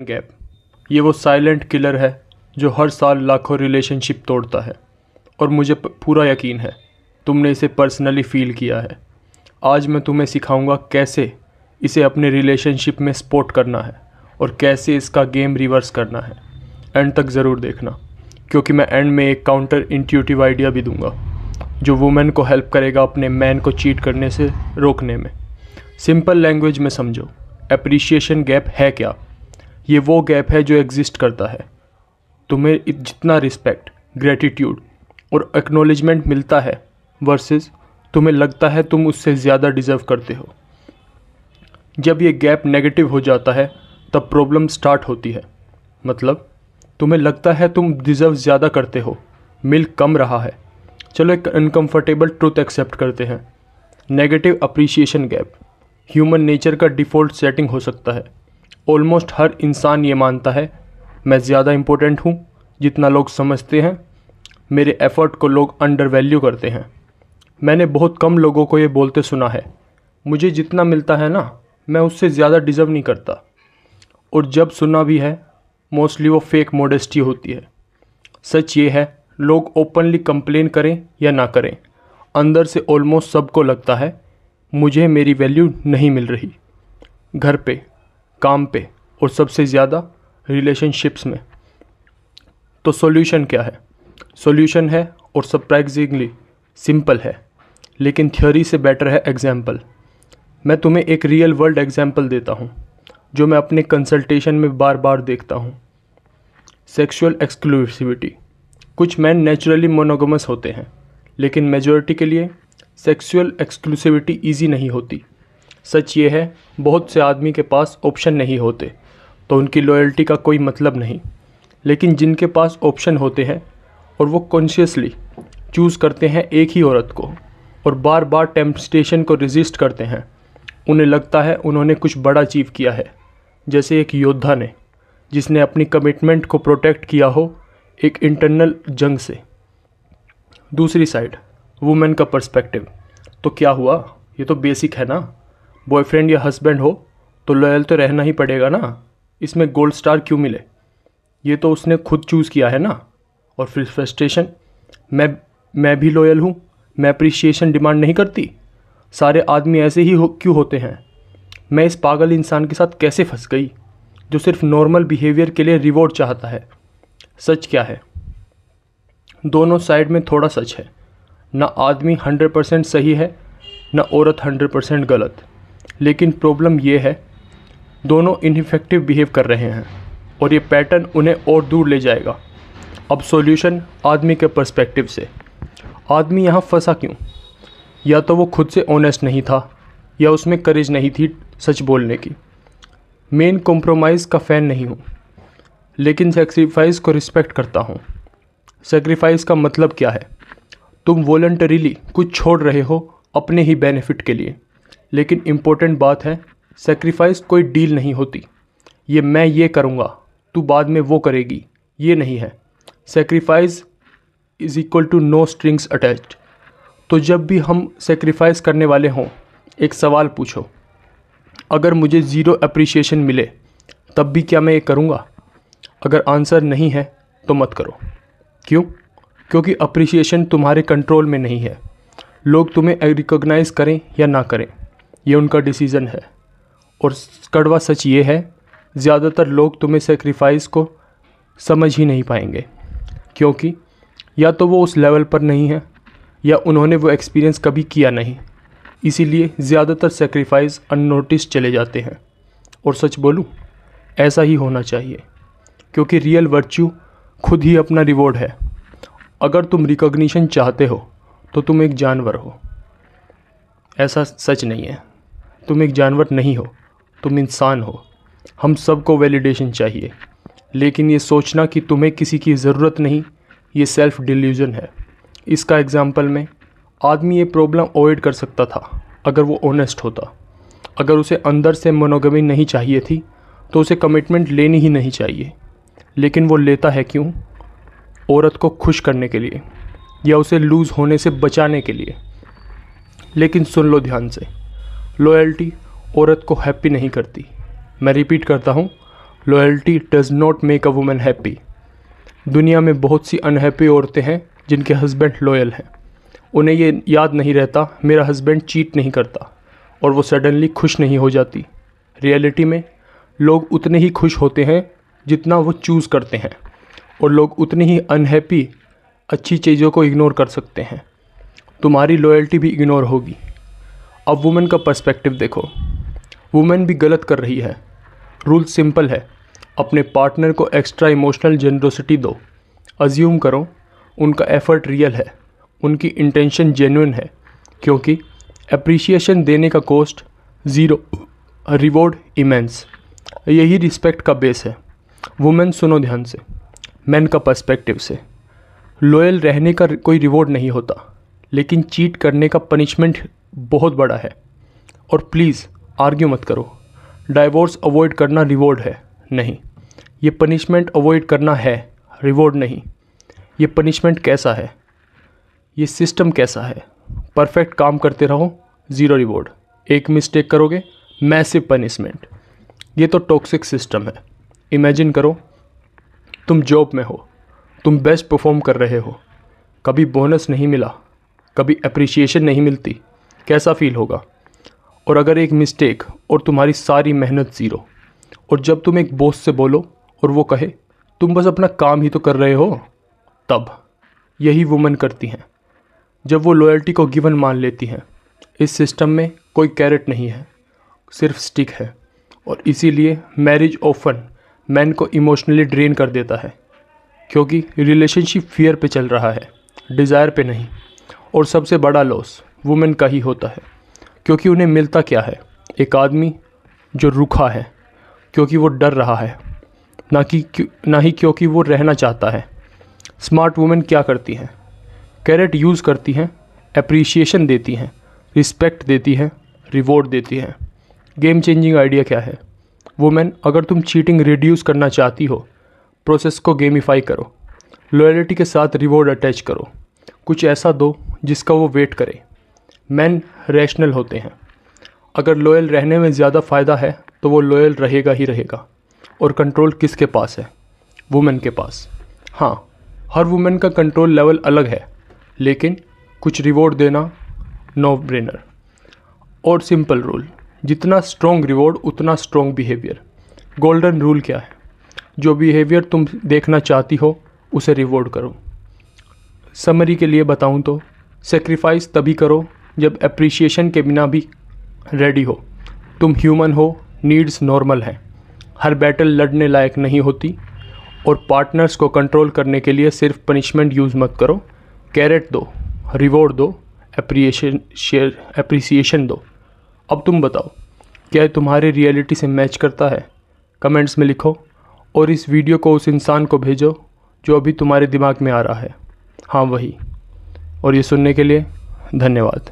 Gap, ये वो silent killer है जो हर साल लाखों रिलेशनशिप तोड़ता है और मुझे पूरा यकीन है तुमने इसे पर्सनली फ़ील किया है। आज मैं तुम्हें सिखाऊंगा कैसे इसे अपने रिलेशनशिप में सपोर्ट करना है और कैसे इसका गेम रिवर्स करना है। एंड तक ज़रूर देखना, क्योंकि मैं एंड में एक काउंटर इंट्यूटिव आइडिया भी दूंगा जो वुमेन को हेल्प करेगा अपने मैन को चीट करने से रोकने में। सिंपल लैंग्वेज में समझो, एप्रिशिएशन गैप है क्या? ये वो गैप है जो एग्जिस्ट करता है। तुम्हें जितना रिस्पेक्ट, ग्रेटिट्यूड और एक्नॉलेजमेंट मिलता है वर्सेस तुम्हें लगता है तुम उससे ज़्यादा डिज़र्व करते हो। जब ये गैप नेगेटिव हो जाता है तब प्रॉब्लम स्टार्ट होती है। मतलब तुम्हें लगता है तुम डिज़र्व ज़्यादा करते हो, मिल कम रहा है। चलो एक अनकंफर्टेबल ट्रूथ एक्सेप्ट करते हैं। Negative appreciation gap human nature का डिफ़ॉल्ट सेटिंग हो सकता है। ऑलमोस्ट हर इंसान ये मानता है मैं ज़्यादा इम्पोर्टेंट हूँ जितना लोग समझते हैं। मेरे एफ़र्ट को लोग अंडर वैल्यू करते हैं। मैंने बहुत कम लोगों को ये बोलते सुना है, मुझे जितना मिलता है ना मैं उससे ज़्यादा डिज़र्व नहीं करता। और जब सुना भी है मोस्टली वो फेक मॉडेस्टी होती है। सच ये है, लोग ओपनली कंप्लेन करें या ना करें, अंदर से ऑलमोस्ट सबको लगता है मुझे मेरी वैल्यू नहीं मिल रही। घर पे, काम पे और सबसे ज़्यादा रिलेशनशिप्स में। तो सॉल्यूशन क्या है? सॉल्यूशन है और सरप्राइजिंगली सिंपल है, लेकिन थ्योरी से बेटर है एग्जाम्पल। मैं तुम्हें एक रियल वर्ल्ड एग्जाम्पल देता हूँ जो मैं अपने कंसल्टेशन में बार बार देखता हूँ। Sexual exclusivity. कुछ मैन नेचुरली मोनोगमस होते हैं, लेकिन मेजॉरिटी के लिए सेक्सुअल एक्सक्लूसिविटी ईजी नहीं होती। सच ये है, बहुत से आदमी के पास ऑप्शन नहीं होते तो उनकी लॉयल्टी का कोई मतलब नहीं। लेकिन जिनके पास ऑप्शन होते हैं और वो कॉन्शियसली चूज़ करते हैं एक ही औरत को और बार बार टेम्पटेशन को रेजिस्ट करते हैं, उन्हें लगता है उन्होंने कुछ बड़ा अचीव किया है। जैसे एक योद्धा ने जिसने अपनी कमिटमेंट को प्रोटेक्ट किया हो एक इंटरनल जंग से। दूसरी साइड, वुमेन का पर्सपेक्टिव। तो क्या हुआ, ये तो बेसिक है ना। बॉयफ्रेंड या हस्बैंड हो तो लॉयल तो रहना ही पड़ेगा ना, इसमें गोल्ड स्टार क्यों मिले? ये तो उसने खुद चूज़ किया है ना। और फिर फ्रस्ट्रेशन, मैं भी लॉयल हूँ, मैं अप्रिशिएशन डिमांड नहीं करती। सारे आदमी ऐसे ही क्यों होते हैं? मैं इस पागल इंसान के साथ कैसे फंस गई जो सिर्फ नॉर्मल बिहेवियर के लिए रिवॉर्ड चाहता है। सच क्या है? दोनों साइड में थोड़ा सच है। ना आदमी 100% सही है, ना औरत 100% गलत। लेकिन प्रॉब्लम ये है दोनों इनइफेक्टिव बिहेव कर रहे हैं और ये पैटर्न उन्हें और दूर ले जाएगा। अब सॉल्यूशन आदमी के पर्सपेक्टिव से। आदमी यहाँ फंसा क्यों? या तो वो खुद से ऑनेस्ट नहीं था या उसमें करेज नहीं थी सच बोलने की। मेन कॉम्प्रोमाइज़ का फ़ैन नहीं हूँ, लेकिन सेक्रीफाइस को रिस्पेक्ट करता हूँ। सेक्रीफाइस का मतलब क्या है? तुम वॉलंटरीली कुछ छोड़ रहे हो अपने ही बेनिफिट के लिए। लेकिन इम्पोर्टेंट बात है, सेक्रीफाइस कोई डील नहीं होती। मैं ये करूँगा तू बाद में वो करेगी, ये नहीं है। Sacrifice is equal to no strings attached. तो जब भी हम सेक्रीफाइस करने वाले हों, एक सवाल पूछो, अगर मुझे ज़ीरो अप्रिशिएशन मिले तब भी क्या मैं ये करूँगा? अगर आंसर नहीं है तो मत करो। क्यों? क्योंकि अप्रिशिएशन तुम्हारे कंट्रोल में नहीं है। लोग तुम्हें रिकॉग्नाइज़ करें या ना करें, ये उनका डिसीज़न है। और कड़वा सच ये है, ज़्यादातर लोग तुम्हें सेक्रीफाइस को समझ ही नहीं पाएंगे, क्योंकि या तो वो उस लेवल पर नहीं है या उन्होंने वो एक्सपीरियंस कभी किया नहीं। इसीलिए ज़्यादातर सेक्रीफाइस अननोटिस चले जाते हैं। और सच बोलूँ, ऐसा ही होना चाहिए, क्योंकि रियल वर्च्यू खुद ही अपना रिवॉर्ड है। अगर तुम रिकॉग्निशन चाहते हो तो तुम एक जानवर हो। ऐसा सच नहीं है, तुम एक जानवर नहीं हो, तुम इंसान हो। हम सबको वैलिडेशन चाहिए, लेकिन ये सोचना कि तुम्हें किसी की ज़रूरत नहीं, ये सेल्फ डिल्यूजन है। इसका एग्जाम्पल में आदमी ये प्रॉब्लम अवॉइड कर सकता था अगर वो ऑनेस्ट होता। अगर उसे अंदर से मोनोगमी नहीं चाहिए थी तो उसे कमिटमेंट लेनी ही नहीं चाहिए। लेकिन वो लेता है क्यों? औरत को खुश करने के लिए या उसे लूज़ होने से बचाने के लिए। लेकिन सुन लो ध्यान से, लॉयल्टी औरत को हैप्पी नहीं करती। मैं रिपीट करता हूँ, loyalty does not make a woman happy. दुनिया में बहुत सी अनहैप्पी औरतें हैं जिनके हस्बैंड लॉयल हैं। उन्हें ये याद नहीं रहता मेरा हस्बैंड चीट नहीं करता, और वो सडनली खुश नहीं हो जाती। रियलिटी में लोग उतने ही खुश होते हैं जितना वो चूज़ करते हैं, और लोग उतनी ही अनहैप्पी अच्छी चीज़ों को इग्नोर कर सकते हैं। तुम्हारी लॉयल्टी भी इग्नोर होगी। अब वुमेन का पर्सपेक्टिव देखो। वुमेन भी गलत कर रही है। रूल सिंपल है, अपने पार्टनर को एक्स्ट्रा इमोशनल जनरोसिटी दो। अज्यूम करो उनका एफ़र्ट रियल है, उनकी इंटेंशन जेन्युइन है, क्योंकि अप्रिसिएशन देने का कॉस्ट ज़ीरो, रिवॉर्ड इमेंस। यही रिस्पेक्ट का बेस है। वुमेन सुनो ध्यान से, मैन का पर्सपेक्टिव से। लॉयल रहने का कोई रिवॉर्ड नहीं होता, लेकिन चीट करने का पनिशमेंट बहुत बड़ा है। और प्लीज़ आर्ग्यू मत करो। डाइवोर्स अवॉइड करना रिवॉर्ड है नहीं, ये पनिशमेंट अवॉइड करना है, रिवॉर्ड नहीं। ये पनिशमेंट कैसा है, ये सिस्टम कैसा है? परफेक्ट काम करते रहो, ज़ीरो रिवॉर्ड। एक मिस्टेक करोगे, मैसिव पनिशमेंट। ये तो टॉक्सिक सिस्टम है। इमेजिन करो तुम जॉब में हो, तुम बेस्ट परफॉर्म कर रहे हो, कभी बोनस नहीं मिला, कभी अप्रिसिएशन नहीं मिलती, कैसा फील होगा? और अगर एक मिस्टेक और तुम्हारी सारी मेहनत ज़ीरो, और जब तुम एक बॉस से बोलो और वो कहे तुम बस अपना काम ही तो कर रहे हो, तब यही वुमेन करती हैं। जब वो लॉयल्टी को गिवन मान लेती हैं। इस सिस्टम में कोई कैरेट नहीं है, सिर्फ स्टिक है। और इसीलिए मैरिज ऑफन मैन को इमोशनली ड्रेन कर देता है, क्योंकि रिलेशनशिप फियर पे चल रहा है, डिज़ायर पे नहीं। और सबसे बड़ा लॉस वुमेन का ही होता है, क्योंकि उन्हें मिलता क्या है? एक आदमी जो रुखा है, क्योंकि वो डर रहा है, ना ही क्योंकि वो रहना चाहता है। स्मार्ट वुमेन क्या करती हैं? कैरेट यूज़ करती हैं, एप्रिसिएशन देती हैं, रिस्पेक्ट देती हैं, रिवॉर्ड देती हैं। गेम चेंजिंग आइडिया क्या है? वुमेन, अगर तुम चीटिंग रिड्यूस करना चाहती हो, प्रोसेस को गेमिफाई करो। लॉयल्टी के साथ रिवॉर्ड अटैच करो। कुछ ऐसा दो जिसका वो वेट करे। मैन रैशनल होते हैं। अगर लॉयल रहने में ज़्यादा फ़ायदा है तो वो लॉयल रहेगा ही रहेगा। और कंट्रोल किसके पास है? वुमेन के पास। हाँ, हर वुमेन का कंट्रोल लेवल अलग है, लेकिन कुछ रिवॉर्ड देना नो ब्रेनर। और सिंपल रूल, जितना स्ट्रॉन्ग रिवॉर्ड उतना स्ट्रॉन्ग बिहेवियर। गोल्डन रूल क्या है? जो बिहेवियर तुम देखना चाहती हो उसे रिवॉर्ड करो। समरी के लिए बताऊं तो सेक्रीफाइस तभी करो जब अप्रिसिएशन के बिना भी रेडी हो। तुम ह्यूमन हो, नीड्स नॉर्मल हैं, हर बैटल लड़ने लायक नहीं होती। और पार्टनर्स को कंट्रोल करने के लिए सिर्फ पनिशमेंट यूज़ मत करो। कैरेट दो, रिवॉर्ड दो, एप्रिसिएशन दो। अब तुम बताओ, क्या तुम्हारे रियलिटी से मैच करता है? कमेंट्स में लिखो, और इस वीडियो को उस इंसान को भेजो जो अभी तुम्हारे दिमाग में आ रहा है। हाँ, वही। और ये सुनने के लिए धन्यवाद।